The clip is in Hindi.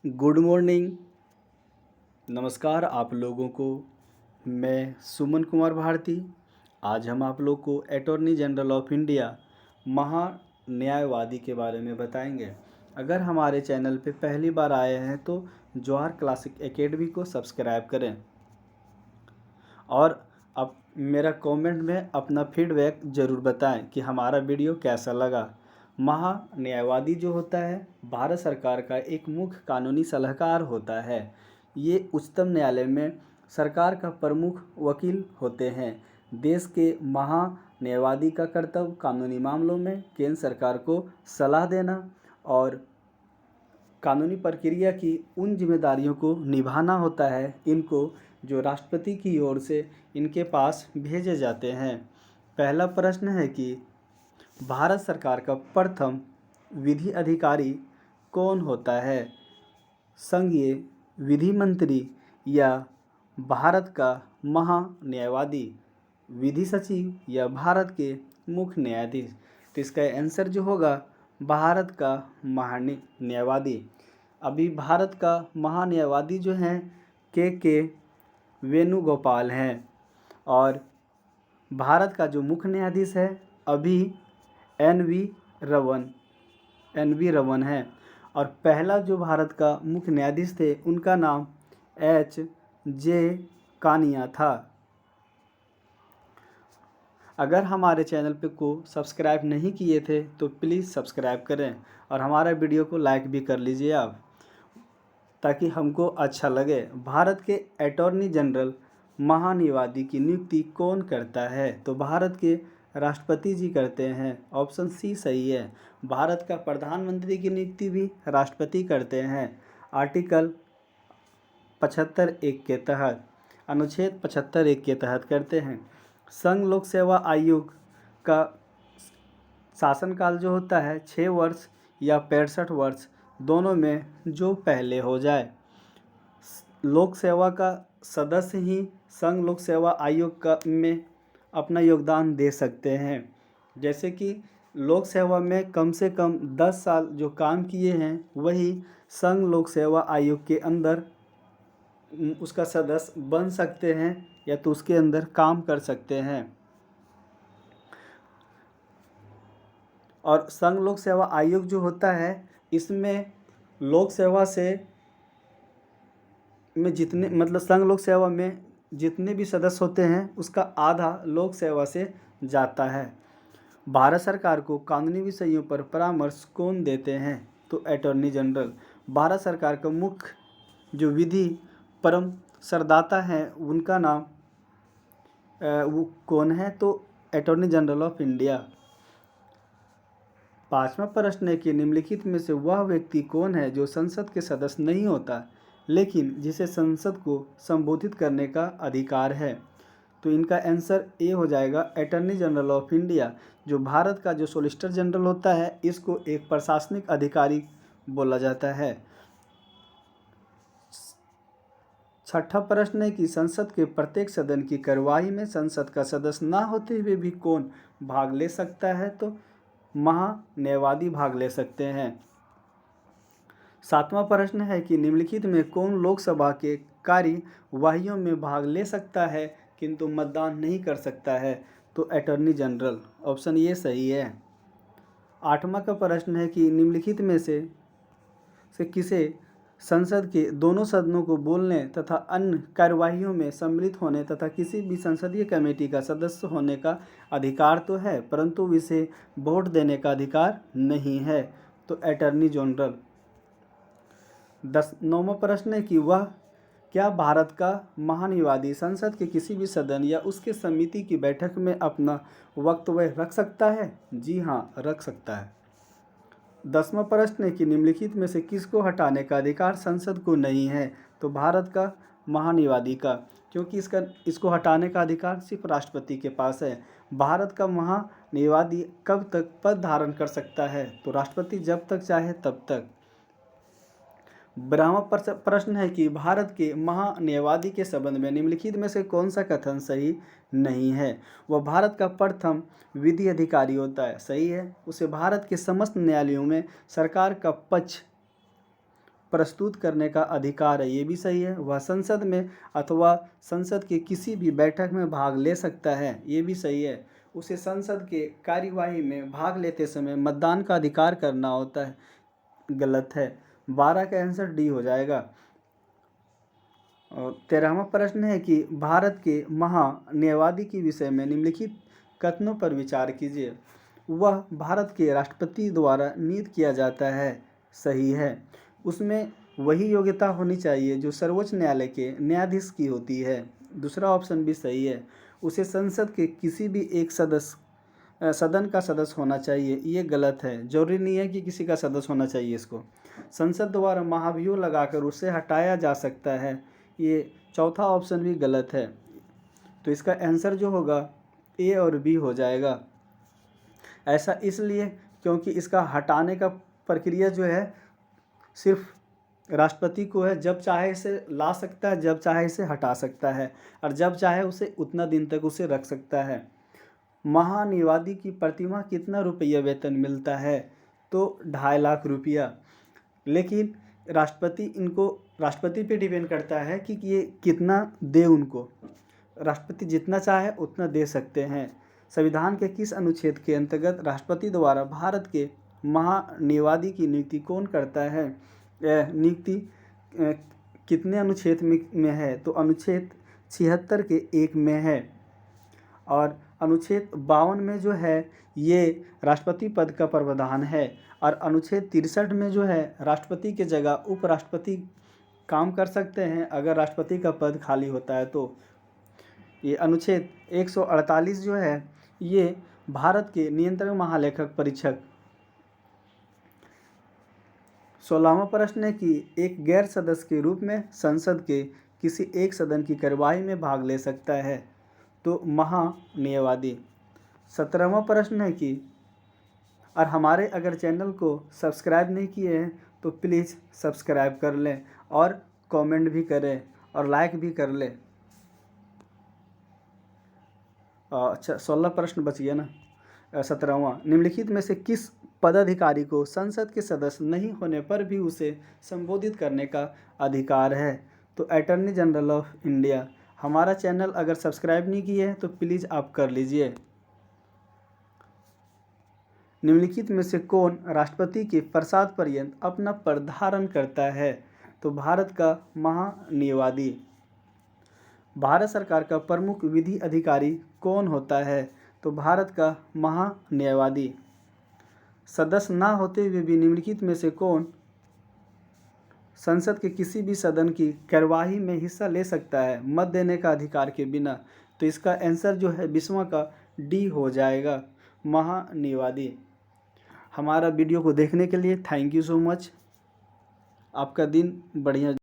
Good morning. नमस्कार आप लोगों को। मैं सुमन कुमार भारती। आज हम आप लोग को अटॉर्नी जनरल ऑफ इंडिया महान्यायवादी के बारे में बताएंगे। अगर हमारे चैनल पे पहली बार आए हैं तो जौहर क्लासिक एकेडमी को सब्सक्राइब करें और अब मेरा कमेंट में अपना फीडबैक ज़रूर बताएं कि हमारा वीडियो कैसा लगा। महान्यायवादी जो होता है भारत सरकार का एक मुख्य कानूनी सलाहकार होता है। ये उच्चतम न्यायालय में सरकार का प्रमुख वकील होते हैं। देश के महान्यायवादी का कर्तव्य कानूनी मामलों में केंद्र सरकार को सलाह देना और कानूनी प्रक्रिया की उन जिम्मेदारियों को निभाना होता है। इनको जो राष्ट्रपति की ओर से इनके पास भेजे जाते हैं। पहला प्रश्न है कि भारत सरकार का प्रथम विधि अधिकारी कौन होता है? संघीय विधि मंत्री या भारत का महान्यायवादी, विधि सचिव या भारत के मुख्य न्यायाधीश? तो इसका आंसर जो होगा भारत का महान्यायवादी। अभी भारत का महान्यायवादी जो हैं के वेणुगोपाल हैं और भारत का जो मुख्य न्यायाधीश है अभी एन वी रमन है। और पहला जो भारत का मुख्य न्यायाधीश थे उनका नाम H.J. कानिया था। अगर हमारे चैनल पे को सब्सक्राइब नहीं किए थे तो प्लीज़ सब्सक्राइब करें और हमारा वीडियो को लाइक भी कर लीजिए आप, ताकि हमको अच्छा लगे। भारत के अटॉर्नी जनरल महान्यायवादी की नियुक्ति कौन करता है? तो भारत के राष्ट्रपति जी करते हैं। ऑप्शन सी सही है। भारत का प्रधानमंत्री की नियुक्ति भी राष्ट्रपति करते हैं। आर्टिकल 75(1) के तहत, अनुच्छेद 75(1) के तहत करते हैं। संघ लोक सेवा आयोग का शासनकाल जो होता है 6 वर्ष या 65 वर्ष, दोनों में जो पहले हो जाए। लोक सेवा का सदस्य ही संघ लोक सेवा आयोग का में अपना योगदान दे सकते हैं। जैसे कि लोक सेवा में कम से कम 10 साल जो काम किए हैं वही संघ लोक सेवा आयोग के अंदर उसका सदस्य बन सकते हैं या तो उसके अंदर काम कर सकते हैं। और संघ लोक सेवा आयोग जो होता है इसमें लोक सेवा से में जितने संघ लोक सेवा में जितने भी सदस्य होते हैं उसका आधा लोक सेवा से जाता है। भारत सरकार को कानूनी विषयों पर परामर्श कौन देते हैं? तो अटॉर्नी जनरल। भारत सरकार का मुख्य जो विधि परामर्शदाता है उनका नाम वो कौन है? तो अटॉर्नी जनरल ऑफ इंडिया। पांचवा प्रश्न है कि निम्नलिखित में से वह व्यक्ति कौन है जो संसद के सदस्य नहीं होता लेकिन जिसे संसद को संबोधित करने का अधिकार है? तो इनका आंसर ए हो जाएगा अटॉर्नी जनरल ऑफ इंडिया। जो भारत का जो सॉलिसिटर जनरल होता है इसको एक प्रशासनिक अधिकारी बोला जाता है। छठा प्रश्न है कि संसद के प्रत्येक सदन की कार्यवाही में संसद का सदस्य ना होते हुए भी कौन भाग ले सकता है? तो महान्यायवादी भाग ले सकते हैं। सातवां प्रश्न है कि निम्नलिखित में कौन लोकसभा के कार्यवाहियों में भाग ले सकता है किंतु मतदान नहीं कर सकता है? तो अटॉर्नी जनरल। ऑप्शन ये सही है। आठवां का प्रश्न है कि निम्नलिखित में से किसे संसद के दोनों सदनों को बोलने तथा अन्य कार्यवाहियों में सम्मिलित होने तथा किसी भी संसदीय कमेटी का सदस्य होने का अधिकार तो है परंतु इसे वोट देने का अधिकार नहीं है? तो अटॉर्नी जनरल। 9वां प्रश्न है कि वह क्या भारत का महान्यायवादी संसद के किसी भी सदन या उसके समिति की बैठक में अपना वक्तव्य रख सकता है? जी हाँ, रख सकता है। 10वां प्रश्न है कि निम्नलिखित में से किसको हटाने का अधिकार संसद को नहीं है? तो भारत का महान्यायवादी का, क्योंकि इसको हटाने का अधिकार सिर्फ राष्ट्रपति के पास है। भारत का महान्यायवादी कब तक पद धारण कर सकता है? तो राष्ट्रपति जब तक चाहे तब तक। 12वां प्रश्न है कि भारत के महान्यायवादी के संबंध में निम्नलिखित में से कौन सा कथन सही नहीं है? वह भारत का प्रथम विधि अधिकारी होता है। सही है। उसे भारत के समस्त न्यायालयों में सरकार का पक्ष प्रस्तुत करने का अधिकार है, ये भी सही है। वह संसद में अथवा संसद के किसी भी बैठक में भाग ले सकता है, ये भी सही है। उसे संसद के कार्यवाही में भाग लेते समय मतदान का अधिकार करना होता है, गलत है। 12 का आंसर डी हो जाएगा। और 13वां प्रश्न है कि भारत के महान्यायवादी के विषय में निम्नलिखित कथनों पर विचार कीजिए। वह भारत के राष्ट्रपति द्वारा नियुक्त किया जाता है, सही है। उसमें वही योग्यता होनी चाहिए जो सर्वोच्च न्यायालय के न्यायाधीश की होती है, दूसरा ऑप्शन भी सही है। उसे संसद के किसी भी एक सदन का सदस्य होना चाहिए, ये गलत है। जरूरी नहीं है कि किसी का सदस्य होना चाहिए इसको। संसद द्वारा महाभियोग लगाकर उसे हटाया जा सकता है, ये चौथा ऑप्शन भी गलत है। तो इसका आंसर जो होगा ए और बी हो जाएगा। ऐसा इसलिए क्योंकि इसका हटाने का प्रक्रिया जो है सिर्फ राष्ट्रपति को है, जब चाहे इसे ला सकता है, जब चाहे इसे हटा सकता है, और जब चाहे उसे उतना दिन तक उसे रख सकता है। महान्यायवादी की प्रतिमाह कितना रुपया वेतन मिलता है? तो 2.5 लाख रुपया। लेकिन राष्ट्रपति पे डिपेंड करता है कि ये कितना दे उनको। राष्ट्रपति जितना चाहे उतना दे सकते हैं। संविधान के किस अनुच्छेद के अंतर्गत राष्ट्रपति द्वारा भारत के महान्यायवादी की नियुक्ति कौन करता है? नियुक्ति कितने अनुच्छेद में है? तो अनुच्छेद 76 के 1 में है। और अनुच्छेद 52 में जो है ये राष्ट्रपति पद का प्रावधान है। और अनुच्छेद 63 में जो है राष्ट्रपति की जगह उपराष्ट्रपति काम कर सकते हैं अगर राष्ट्रपति का पद खाली होता है तो। ये अनुच्छेद 148 जो है ये भारत के नियंत्रक महालेखक परीक्षक। 16वां प्रश्न है कि एक गैर सदस्य के रूप में संसद के किसी एक सदन की कार्यवाही में भाग ले सकता है, तो महान्यायवादी। 17वां प्रश्न है कि और हमारे अगर चैनल को सब्सक्राइब नहीं किए हैं तो प्लीज़ सब्सक्राइब कर लें और कमेंट भी करें और लाइक भी कर लें। अच्छा 16 प्रश्न बच गया ना। 17वां, निम्नलिखित में से किस पदाधिकारी को संसद के सदस्य नहीं होने पर भी उसे संबोधित करने का अधिकार है? तो अटॉर्नी जनरल ऑफ इंडिया। हमारा चैनल अगर सब्सक्राइब नहीं किए हैं तो प्लीज़ आप कर लीजिए। निम्नलिखित में से कौन राष्ट्रपति के प्रसाद पर्यंत अपना पद धारण करता है? तो भारत का महान्यायवादी। भारत सरकार का प्रमुख विधि अधिकारी कौन होता है? तो भारत का महान्यायवादी। सदस्य ना होते हुए भी निम्नलिखित में से कौन संसद के किसी भी सदन की कार्यवाही में हिस्सा ले सकता है मत देने का अधिकार के बिना? तो इसका आंसर जो है 20वां का डी हो जाएगा, महान्यायवादी। हमारा वीडियो को देखने के लिए थैंक यू सो मच। आपका दिन बढ़िया